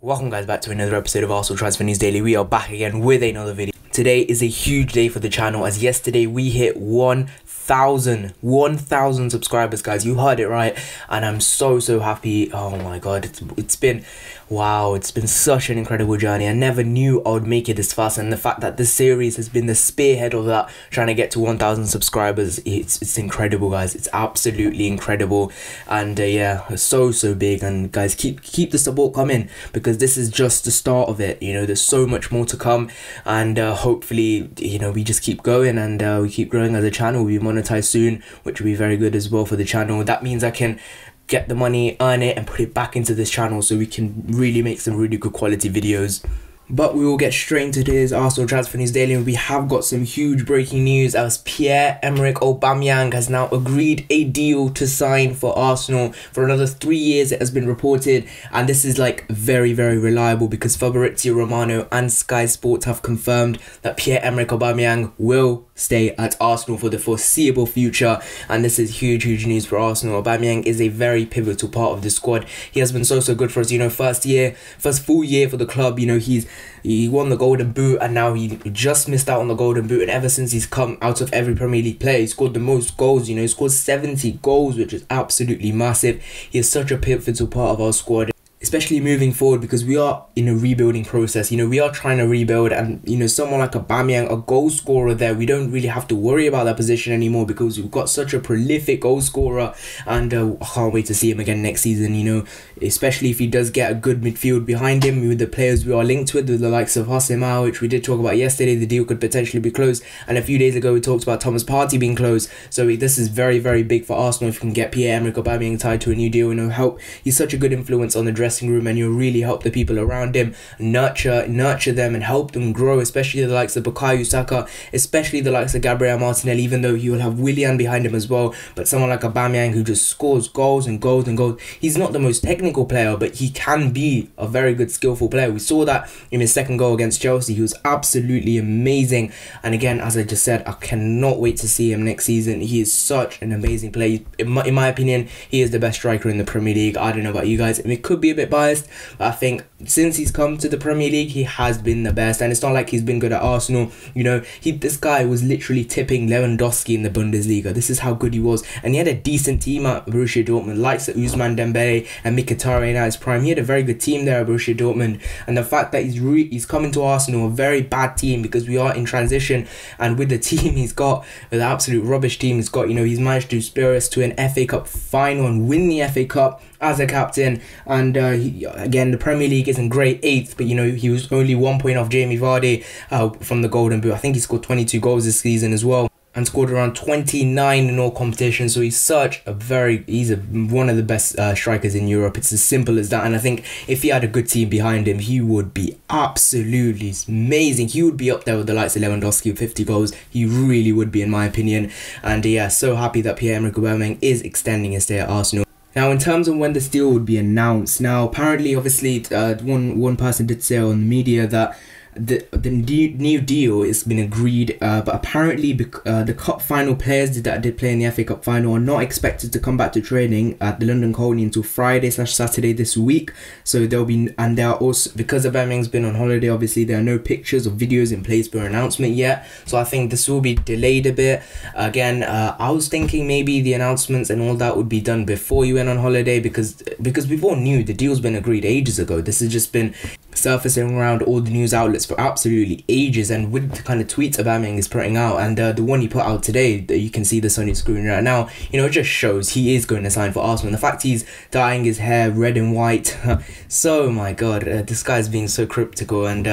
Welcome guys back to another episode of Arsenal Transfer News Daily. We are back again with another video. Today is a huge day for the channel as yesterday we hit 1,000 subscribers, guys. You heard it right, and I'm so happy. Oh my god, it's been wow, it's been such an incredible journey. I never knew I would make it this fast, and the fact that this series has been the spearhead of that, trying to get to 1,000 subscribers, it's incredible, guys. It's absolutely incredible, and yeah, so big. And guys, keep the support coming, because this is just the start of it. You know, there's so much more to come, and hopefully, you know, we just keep going and we keep growing as a channel. We'll be monetized soon, which will be very good as well for the channel. That means I can get the money, earn it, and put it back into this channel so we can really make some really good quality videos. But we will get straight into today's Arsenal Transfer News Daily, and we have got some huge breaking news as Pierre-Emerick Aubameyang has now agreed a deal to sign for Arsenal for another 3 years, it has been reported, and this is like very reliable because Fabrizio Romano and Sky Sports have confirmed that Pierre-Emerick Aubameyang will stay at Arsenal for the foreseeable future, and this is huge news for Arsenal. Aubameyang is a very pivotal part of the squad. He has been so good for us. You know, first full year for the club. You know, he won the Golden Boot, and now he just missed out on the Golden Boot, and ever since he's come out of every Premier League player, he scored the most goals. You know, he scored 70 goals, which is absolutely massive. He is such a pivotal part of our squad, especially moving forward, because we are in a rebuilding process. You know, we are trying to rebuild, and you know, someone like Aubameyang, a goal scorer there, we don't really have to worry about that position anymore because we've got such a prolific goal scorer, and I can't wait to see him again next season. You know, especially if he does get a good midfield behind him with the players we are linked with the likes of Aubameyang, which we did talk about yesterday. The deal could potentially be closed, and a few days ago we talked about Thomas Partey being closed. So this is very big for Arsenal if we can get Pierre-Emerick Aubameyang tied to a new deal. You know, he's such a good influence on the dressing room, and you'll really help the people around him, nurture them and help them grow, especially the likes of Bukayo Saka, especially the likes of Gabriel Martinelli, even though he will have Willian behind him as well. But someone like Aubameyang, who just scores goals and goals. He's not the most technical player, but he can be a very good skillful player. We saw that in his second goal against Chelsea. He was absolutely amazing, and again, as I just said, I cannot wait to see him next season. He is such an amazing player. In my opinion, he is the best striker in the Premier League. I don't know about you guys, I mean, it could be a bit biased, but I think since he's come to the Premier League, he has been the best. And it's not like he's been good at Arsenal. You know, this guy was literally tipping Lewandowski in the Bundesliga. This is how good he was, and he had a decent team at Borussia Dortmund, likes of Ousmane Dembele and Mkhitaryan at his prime. He had a very good team there at Borussia Dortmund, and the fact that he's coming to Arsenal, a very bad team, because we are in transition, and with the team he's got, with the absolute rubbish team he's got, you know, he's managed to spur us to an FA Cup final and win the FA Cup as a captain. And again, the Premier League isn't great, 8th, but you know, he was only 1 point off Jamie Vardy from the Golden Boot. I think he scored 22 goals this season as well, and scored around 29 in all competitions. So he's one of the best strikers in Europe. It's as simple as that. And I think if he had a good team behind him, he would be absolutely amazing. He would be up there with the likes of Lewandowski with 50 goals. He really would be, in my opinion. And yeah, so happy that Pierre-Emerick Aubameyang is extending his stay at Arsenal. Now, in terms of when this deal would be announced, now apparently, obviously, one person did say on the media that the new deal has been agreed, but apparently the cup final players that did play in the FA Cup final are not expected to come back to training at the London Colney until Friday/Saturday this week. So there are also, because Aubameyang's been on holiday, obviously there are no pictures or videos in place for announcement yet. So I think this will be delayed a bit. Again, I was thinking maybe the announcements and all that would be done before you went on holiday, because we all knew the deal's been agreed ages ago. This has just been surfacing around all the news outlets for absolutely ages, and with the kind of tweets Aubameyang is putting out, and the one he put out today, that you can see this on your screen right now, you know, it just shows he is going to sign for Arsenal. And the fact he's dyeing his hair red and white, so my god, this guy's being so cryptical. And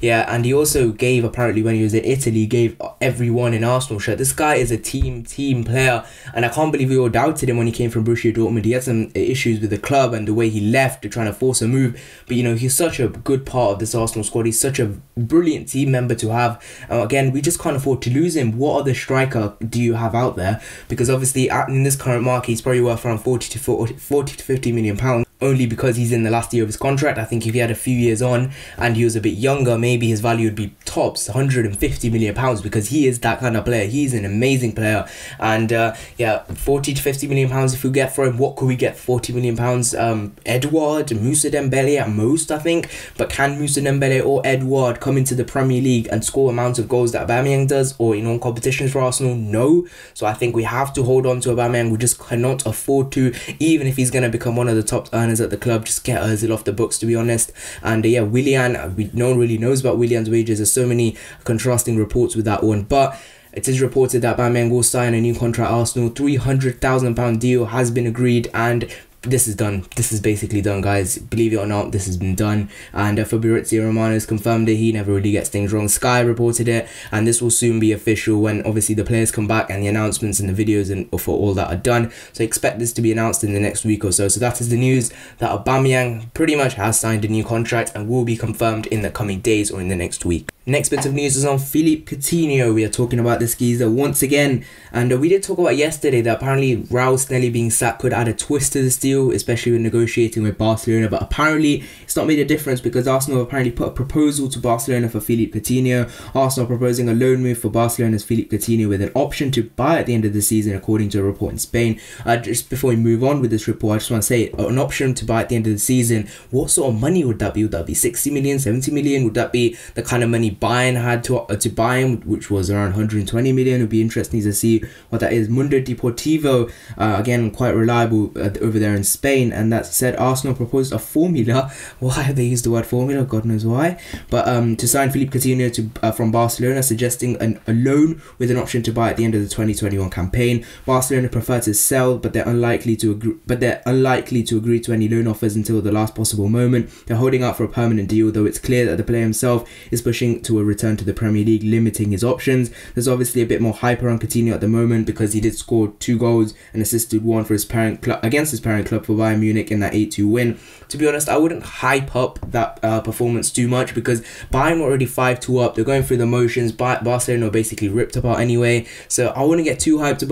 yeah, and he also gave, apparently when he was in Italy, gave everyone an Arsenal shirt. This guy is a team player, and I can't believe we all doubted him when he came from Borussia Dortmund. He had some issues with the club and the way he left, to trying to force a move, but you know, he's such a good part of this Arsenal squad. He's such a brilliant team member to have. Again, we just can't afford to lose him. What other striker do you have out there? Because obviously in this current market, he's probably worth around 40 to 50 million pounds. only because he's in the last year of his contract. I think if he had a few years on and he was a bit younger, maybe his value would be tops £150 million, because he is that kind of player. He's an amazing player. And yeah, £40 to £50 million if we get for him. What could we get for £40 million? Edouard, Moussa Dembele at most, I think. But can Moussa Dembele or Edouard come into the Premier League and score amounts of goals that Aubameyang does, or in competitions for Arsenal? No. So I think we have to hold on to Aubameyang. We just cannot afford to, even if he's going to become one of the top earners at the club. Just get Ozil off the books, to be honest. And yeah, Willian, no one really knows about Willian's wages. There's so many contrasting reports with that one, but it is reported that Aubameyang will sign a new contract at Arsenal. £300,000 deal has been agreed, and this is done. This is basically done, guys. Believe it or not, this has been done. And Fabrizio Romano has confirmed it. He never really gets things wrong. Sky reported it, and this will soon be official when obviously the players come back and the announcements and the videos and for all that are done. So expect this to be announced in the next week or so. So that is the news, that Aubameyang pretty much has signed a new contract and will be confirmed in the coming days or in the next week. Next bit of news is on Philippe Coutinho. We are talking about this geezer once again, and we did talk about yesterday that apparently Raul Snelly being sacked could add a twist to this deal, especially when negotiating with Barcelona, but apparently it's not made a difference, because Arsenal apparently put a proposal to Barcelona for Philippe Coutinho. Arsenal proposing a loan move for Barcelona's Philippe Coutinho with an option to buy at the end of the season, according to a report in Spain. Just before we move on with this report, I just want to say, an option to buy at the end of the season, what sort of money would that be? Would that be 60 million, 70 million? Would that be the kind of money Bayern had to buy him, which was around 120 million? It would be interesting to see what that is. Mundo Deportivo, again quite reliable over there in Spain, and that said Arsenal proposed a formula. Why have they used the word formula? God knows why. But to sign Philippe Coutinho from Barcelona, suggesting a loan with an option to buy at the end of the 2021 campaign. Barcelona prefer to sell, but they're unlikely to agree to any loan offers until the last possible moment. They're holding out for a permanent deal, though it's clear that the player himself is pushing to a return to the Premier League, limiting his options. There's obviously a bit more hype around Coutinho at the moment, because he did score 2 goals and assisted 1 for his parent club against his parent club for Bayern Munich in that 8-2 win. To be honest, I wouldn't hype up that performance too much, because Bayern were already 5-2 up. They're going through the motions. Barcelona are basically ripped apart anyway, so I wouldn't get too hyped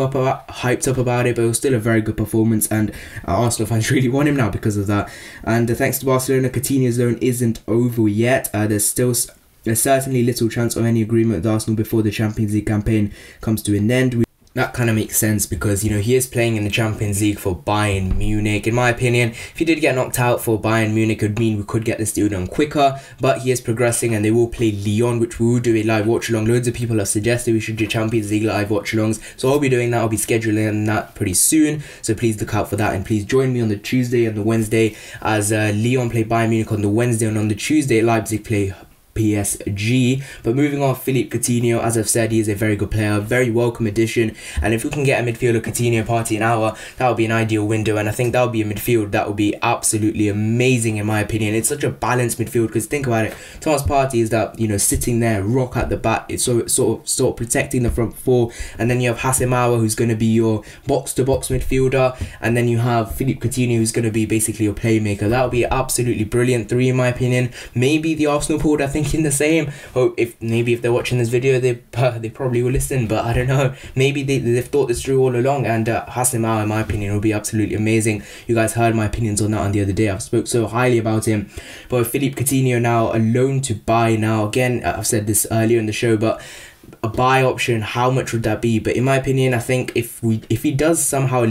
up about it. But it was still a very good performance, and Arsenal fans really want him now because of that. And thanks to Barcelona, Coutinho's loan isn't over yet. There's certainly little chance of any agreement with Arsenal before the Champions League campaign comes to an end. That kind of makes sense, because, you know, he is playing in the Champions League for Bayern Munich. In my opinion, if he did get knocked out for Bayern Munich, it would mean we could get this deal done quicker. But he is progressing, and they will play Lyon, which we will do a live watch along. Loads of people have suggested we should do Champions League live watch alongs, so I'll be doing that. I'll be scheduling that pretty soon, so please look out for that. And please join me on the Tuesday and the Wednesday, as Lyon play Bayern Munich on the Wednesday, and on the Tuesday Leipzig play PSG. But moving on, Philippe Coutinho, as I've said, he is a very good player, very welcome addition, and if we can get a midfielder Coutinho Partey an hour, that would be an ideal window. And I think that would be a midfield that would be absolutely amazing, in my opinion. It's such a balanced midfield, because think about it, Thomas Partey is that, you know, sitting there, rock at the back, it's sort of protecting the front four, and then you have Hasemawa, who's going to be your box-to-box midfielder, and then you have Philippe Coutinho, who's going to be basically your playmaker. That would be absolutely brilliant 3, in my opinion. Maybe the Arsenal board are thinking the same. Or if they're watching this video, they probably will listen, but I don't know. Maybe they've thought this through all along, and Hasemawa, in my opinion, will be absolutely amazing. You guys heard my opinions on that on the other day. I've spoke so highly about him. But Philippe Coutinho now a loan to buy. Now again, I've said this earlier in the show, but a buy option, how much would that be? But in my opinion, I think if he does somehow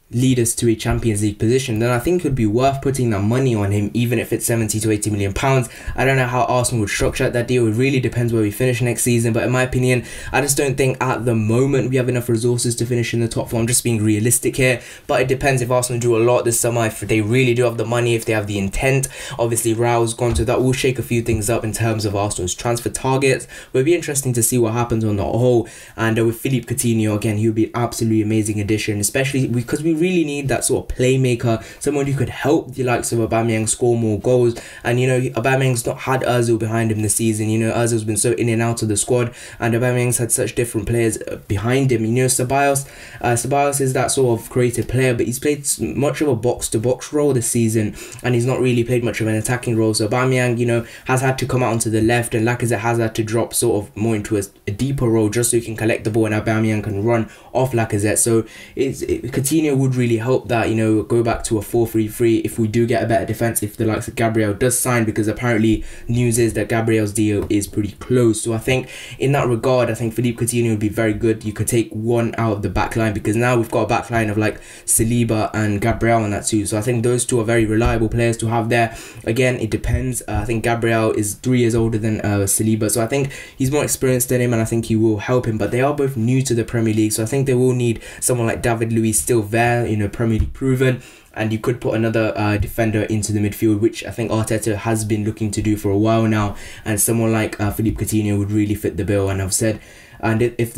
lead us to a Champions League position, then I think it would be worth putting that money on him, even if it's 70 to 80 million pounds. I don't know how Arsenal would structure that deal. It really depends where we finish next season, but in my opinion, I just don't think at the moment we have enough resources to finish in the top 4. I'm just being realistic here, but it depends if Arsenal do a lot this summer, if they really do have the money, if they have the intent. Obviously Raul's gone, so that will shake a few things up in terms of Arsenal's transfer targets. But it'll be interesting to see what happens on the whole. And with Philippe Coutinho, again, he would be an absolutely amazing addition, especially because we really need that sort of playmaker, someone who could help the likes of Aubameyang score more goals. And you know, Aubameyang's not had Ozil behind him this season. You know, Ozil's been so in and out of the squad, and Aubameyang's had such different players behind him. You know, Ceballos is that sort of creative player, but he's played much of a box-to-box role this season, and he's not really played much of an attacking role. So Aubameyang, you know, has had to come out onto the left, and Lacazette has had to drop sort of more into a deeper role, just so he can collect the ball and Aubameyang can run off Lacazette. So Coutinho would really help that, you know, go back to a 4-3-3 if we do get a better defense, if the likes of Gabriel does sign, because apparently news is that Gabriel's deal is pretty close. So I think in that regard, I think Philippe Coutinho would be very good. You could take one out of the back line, because now we've got a back line of like Saliba and Gabriel on that too. So I think those two are very reliable players to have there. Again, it depends. I think Gabriel is 3 years older than Saliba, so I think he's more experienced than him, and I think he will help him. But they are both new to the Premier League, so I think they will need someone like David Luiz still there, you know, Premier League proven. And you could put another defender into the midfield, which I think Arteta has been looking to do for a while now. And someone like Philippe Coutinho would really fit the bill. And I've said, and if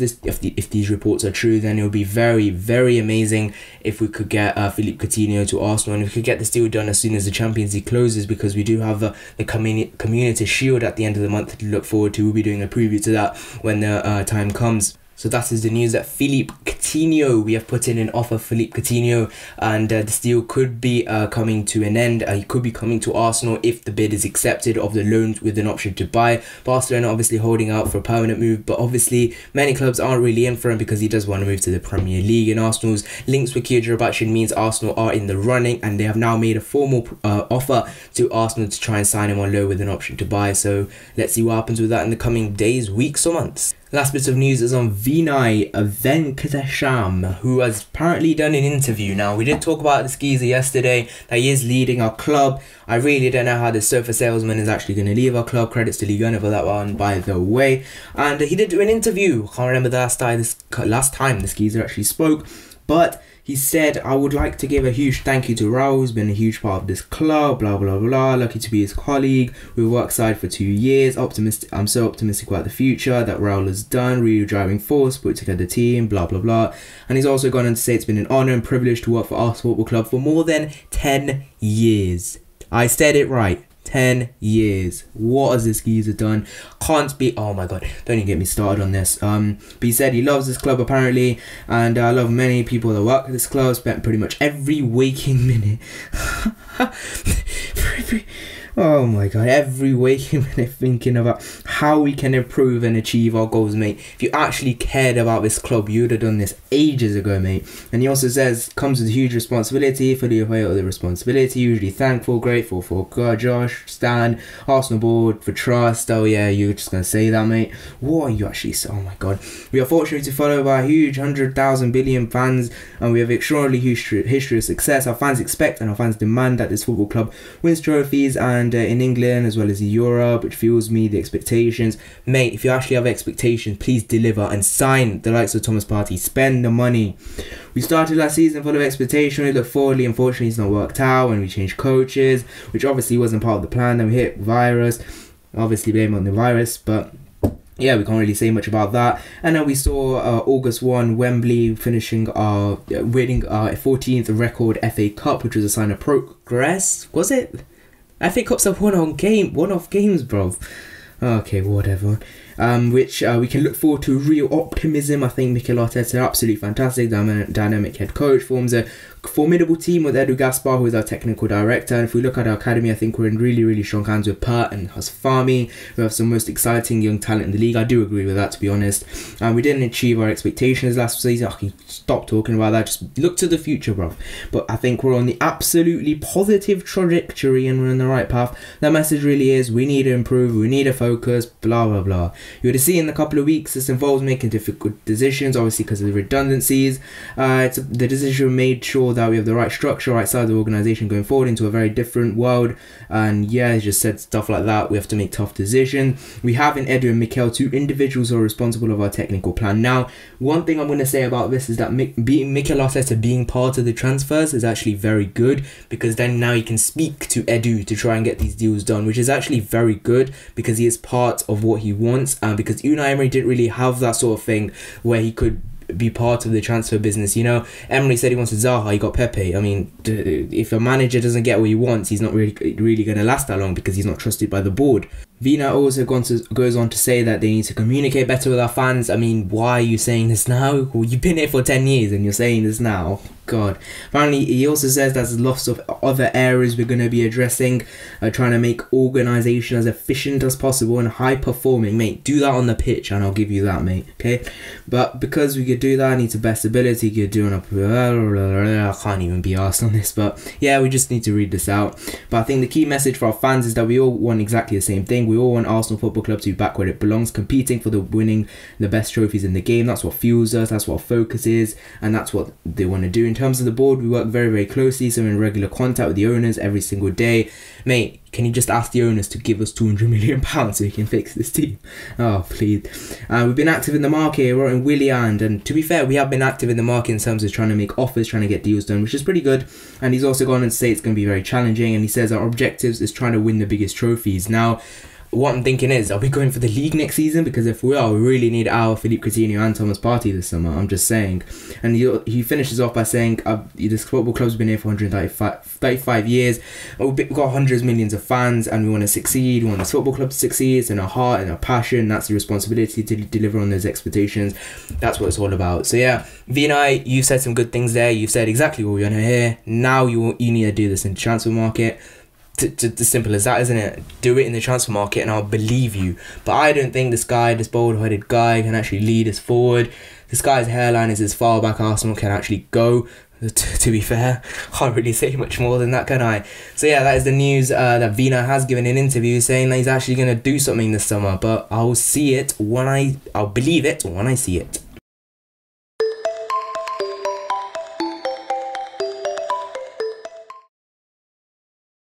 these reports are true, then it would be very, very amazing if we could get Philippe Coutinho to Arsenal, and we could get this deal done as soon as the Champions League closes, because we do have the Community Shield at the end of the month to look forward to. We'll be doing a preview to that when the time comes. So that is the news that Philippe Coutinho, we have put in an offer for Philippe Coutinho, and this deal could be coming to an end. He could be coming to Arsenal if the bid is accepted of the loans with an option to buy. Barcelona obviously holding out for a permanent move, but obviously many clubs aren't really in for him because he does want to move to the Premier League. And Arsenal's links with Kjell means Arsenal are in the running, and they have now made a formal offer to Arsenal to try and sign him on loan with an option to buy. So let's see what happens with that in the coming days, weeks or months. Last bit of news is on Vinay Venkatesham, who has apparently done an interview. Now, we did talk about this geezer yesterday, that he is leading our club. I really don't know how this sofa salesman is actually going to leave our club. Credits to Ligue 1 for that one, by the way. And he did do an interview. Can't remember the last time this geezer actually spoke, but he said, I would like to give a huge thank you to Raul, who's been a huge part of this club, blah, blah, blah. Lucky to be his colleague. We worked side for 2 years. I'm so optimistic about the future that Raul has done. Really driving force, put together the team, blah, blah, blah. And he's also gone on to say it's been an honour and privilege to work for Arsenal Football Club for more than 10 years. I said it right. 10 years. What has this geezer done? Can't be. Oh my god, don't even get me started on this. But he said he loves this club apparently, and I love many people that work at this club. Spent pretty much every waking minute oh my god, every waking minute thinking about how we can improve and achieve our goals, mate. If you actually cared about this club, you would have done this ages ago, mate. And he also says, comes with huge responsibility. For the weight of the responsibility, usually thankful, grateful for God, Josh, Stan, Arsenal board, for trust. Oh yeah, you're just going to say that, mate. What are you actually saying? Oh my god. We are fortunate to follow by a huge 100,000 billion fans, and we have extraordinarily huge history of success. Our fans expect and our fans demand that this football club wins trophies, and in England as well as in Europe, which fuels me the expectations. Mate, if you actually have expectations, please deliver and sign the likes of Thomas Partey. Spend the money. We started last season full of expectation. We looked forwardly. Unfortunately, it's not worked out, and we changed coaches, which obviously wasn't part of the plan. Then we hit virus. Obviously blame on the virus, but yeah, we can't really say much about that. And then we saw August 1, Wembley winning our 14th record FA Cup, which was a sign of progress. Was it? FA Cups are one-off games, bro. Okay, whatever. Which we can look forward to real optimism. I think Mikel Arteta, absolutely fantastic, dynamic head coach, forms a formidable team with Edu Gaspar, who is our technical director. And if we look at our academy, I think we're in really, really strong hands with Pert and Hasfami, who have some most exciting young talent in the league. I do agree with that, to be honest. We didn't achieve our expectations last season. I can stop talking about that. Just look to the future, bro. But I think we're on the absolutely positive trajectory and we're on the right path. That message really is, we need to improve, we need to focus, blah, blah, blah. You would have seen in a couple of weeks, this involves making difficult decisions, obviously because of the redundancies. The decision made sure that we have the right structure, right side of the organisation going forward into a very different world. And yeah, he just said stuff like that. We have to make tough decisions. We have in Edu and Mikel, two individuals who are responsible of our technical plan. Now, one thing I'm going to say about this is that Mikel Arteta being part of the transfers is actually very good, because then now he can speak to Edu to try and get these deals done, which is actually very good because he is part of what he wants. Because Unai Emery didn't really have that sort of thing where he could be part of the transfer business. You know, Emery said he wanted Zaha, he got Pepe. I mean, if a manager doesn't get what he wants, he's not really going to last that long because he's not trusted by the board. Vina also goes on to say that they need to communicate better with our fans. I mean, why are you saying this now? Well, you've been here for 10 years and you're saying this now. God. Finally, he also says there's lots of other areas we're going to be addressing, trying to make organisation as efficient as possible and high performing. Mate, do that on the pitch and I'll give you that, mate. Okay, but because we could do that, I need to best ability. Could do on a. I can't even be asked on this, but yeah, we just need to read this out. But I think the key message for our fans is that we all want exactly the same thing. We all want Arsenal Football Club to be back where it belongs, competing for the winning the best trophies in the game. That's what fuels us, that's what our focus is, and that's what they want to do. In terms of the board, we work very, very closely, so we're in regular contact with the owners every single day. Mate, can you just ask the owners to give us £200 million so we can fix this team? Oh, please. We've been active in the market. We're in Willian, and to be fair, we have been active in the market in terms of trying to make offers, trying to get deals done, which is pretty good. And he's also gone on to say it's going to be very challenging, and he says our objectives is trying to win the biggest trophies. Now, what I'm thinking is, are we going for the league next season? Because if we are, we really need our Philippe Coutinho and Thomas Partey this summer. I'm just saying. And he finishes off by saying, this football club's been here for 135 years. We've got hundreds of millions of fans and we want to succeed. We want this football club to succeed. It's in our heart and our passion. That's the responsibility to deliver on those expectations. That's what it's all about. So yeah, Vinay, you've said some good things there. You've said exactly what we want to hear. Now you need to do this in the transfer market. As simple as that, isn't it? Do it in the transfer market and I'll believe you. But I don't think this bold-headed guy can actually lead us forward. This guy's hairline is as far back Arsenal can actually go. To be fair, can't really say much more than that, can I? So yeah, that is the news that Vina has given an interview saying that he's actually going to do something this summer. But I'll believe it when I see it.